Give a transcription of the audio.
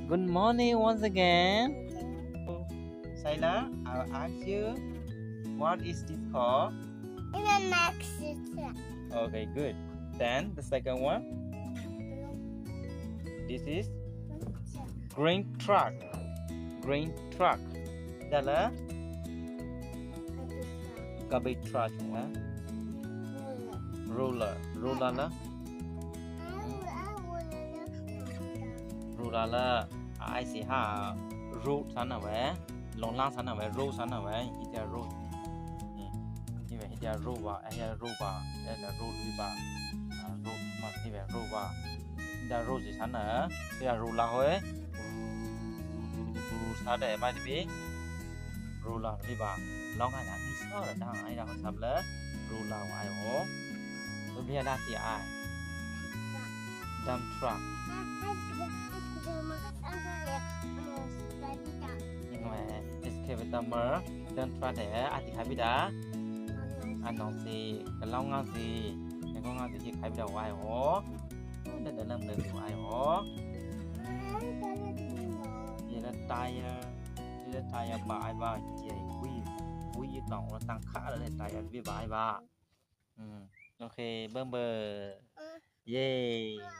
Good morning once again. Saila, I'll ask you, what is this called? In the next step. Okay, good. Then the second one, this is green truck. Green truck. That là garbage truck, huh? Roller. Roller là roller là ai sẽ ha road sana vậy, long lang sana vậy, road sana vậy, ít road. Như vậy ít road ba, ai road ba, đây là road đi ba, road mà như vậy road ba, đây road gì sana, đây là road là thôi, sao để mai đi roller đi ba, long cái nào đi sao là đang ai đang sắm lỡ, roller ai hổ, tôi biết là gì ai, dump truck. Nhưng mà excavator đơn tra để ai thì khai biết đã anh nói gì cái long ngang gì cái con ngang gì khai biết đâu ai hổ để làm được ai hổ vậy là tire bà ai bà chạy quý tổng nó tăng khá là tire với bà ai bà ok bơm bơ yeah